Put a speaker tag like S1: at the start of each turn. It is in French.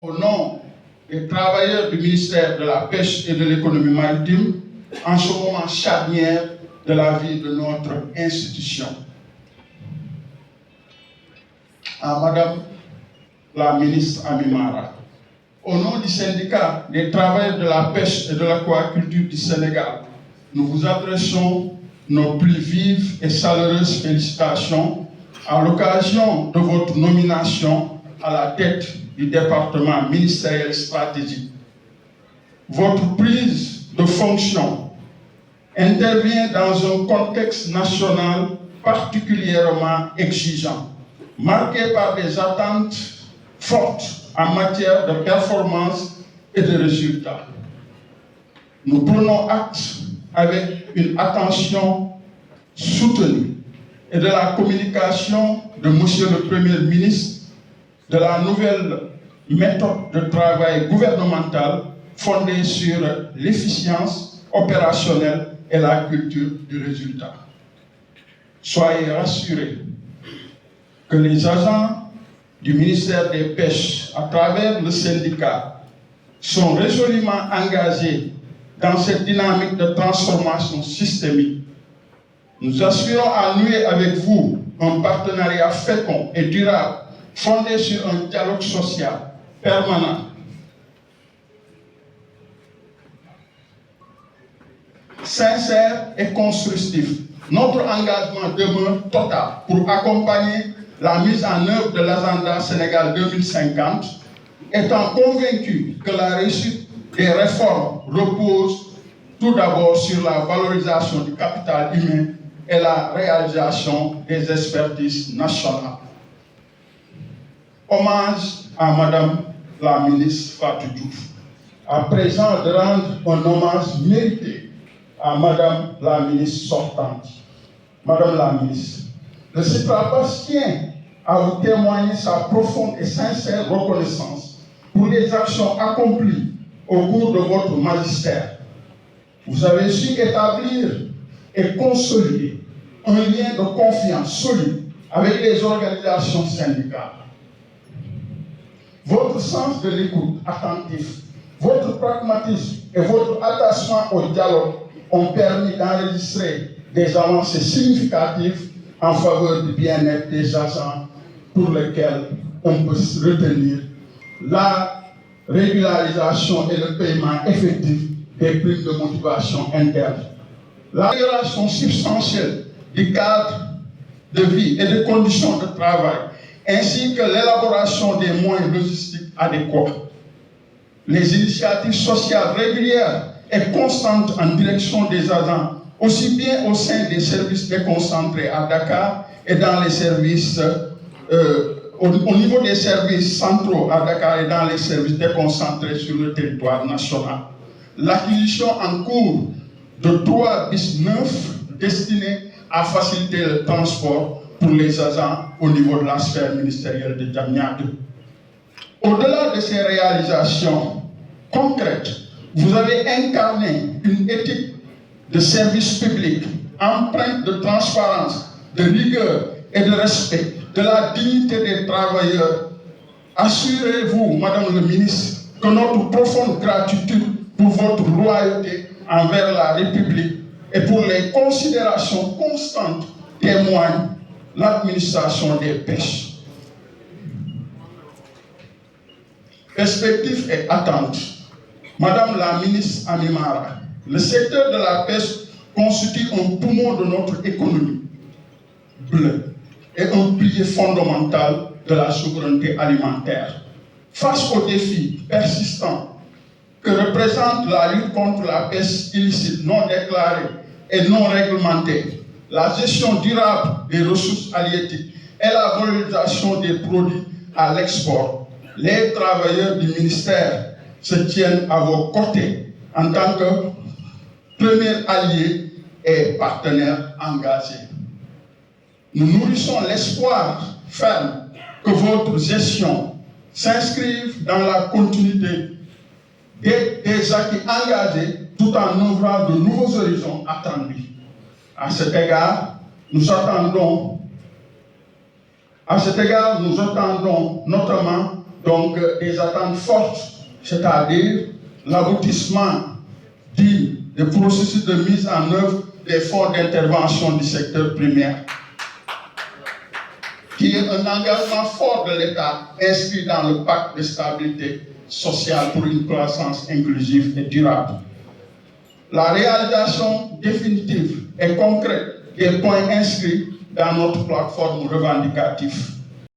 S1: Au nom des travailleurs du ministère de la Pêche et de l'Économie maritime, en ce moment charnière de la vie de notre institution. À Madame la ministre Amimara, au nom du syndicat des travailleurs de la pêche et de l'aquaculture du Sénégal, nous vous adressons nos plus vives et chaleureuses félicitations à l'occasion de votre nomination à la tête du département ministériel stratégique. Votre prise de fonction intervient dans un contexte national particulièrement exigeant, marqué par des attentes fortes en matière de performance et de résultats. Nous prenons acte avec une attention soutenue et de la communication de Monsieur le Premier ministre de la nouvelle méthode de travail gouvernementale fondée sur l'efficience opérationnelle et la culture du résultat. Soyez rassurés que les agents du ministère des Pêches, à travers le syndicat, sont résolument engagés dans cette dynamique de transformation systémique. Nous aspirons à nouer avec vous un partenariat fécond et durable, fondé sur un dialogue social permanent. Sincère et constructif. Notre engagement demeure total pour accompagner la mise en œuvre de l'agenda Sénégal 2050, étant convaincu que la réussite des réformes repose tout d'abord sur la valorisation du capital humain et la réalisation des expertises nationales. Hommage à Madame la ministre Fatou Diouf. À présent, de rendre un hommage mérité à Madame la ministre sortante. Madame la ministre, le CIPRAPAS tient à vous témoigner sa profonde et sincère reconnaissance pour les actions accomplies au cours de votre magistère. Vous avez su établir et consolider un lien de confiance solide avec les organisations syndicales. Votre sens de l'écoute attentif, votre pragmatisme et votre attachement au dialogue ont permis d'enregistrer des avancées significatives en faveur du bien-être des agents pour lesquels on peut retenir la régularisation et le paiement effectif des primes de motivation interne. L'amélioration substantielle du cadre de vie et des conditions de travail, ainsi que l'élaboration des moyens logistiques adéquats. Les initiatives sociales régulières et constantes en direction des agents, aussi bien au sein des services déconcentrés à Dakar et dans les services, au niveau des services centraux à Dakar et dans les services déconcentrés sur le territoire national. L'acquisition en cours de 3 bis neufs destinés à faciliter le transport pour les agents au niveau de la sphère ministérielle de Diamniadio. Au-delà de ces réalisations concrètes, vous avez incarné une éthique de service public empreinte de transparence, de rigueur et de respect de la dignité des travailleurs. Assurez-vous, Madame le ministre, que notre profonde gratitude pour votre loyauté envers la République et pour les considérations constantes témoigne l'administration des pêches. Perspectives et attentes. Madame la ministre Amimara, le secteur de la pêche constitue un poumon de notre économie bleue et un pilier fondamental de la souveraineté alimentaire. Face aux défis persistants que représente la lutte contre la pêche illicite non déclarée et non réglementée, la gestion durable des ressources halieutiques et la valorisation des produits à l'export, les travailleurs du ministère se tiennent à vos côtés en tant que premier allié et partenaire engagé. Nous nourrissons l'espoir ferme que votre gestion s'inscrive dans la continuité des acquis engagés tout en ouvrant de nouveaux horizons attendus. À cet égard, nous attendons notamment donc des attentes fortes, c'est-à-dire l'aboutissement du processus de mise en œuvre des fonds d'intervention du secteur primaire, qui est un engagement fort de l'État inscrit dans le pacte de stabilité sociale pour une croissance inclusive et durable. La réalisation définitive et concrète des points inscrits dans notre plateforme revendicative.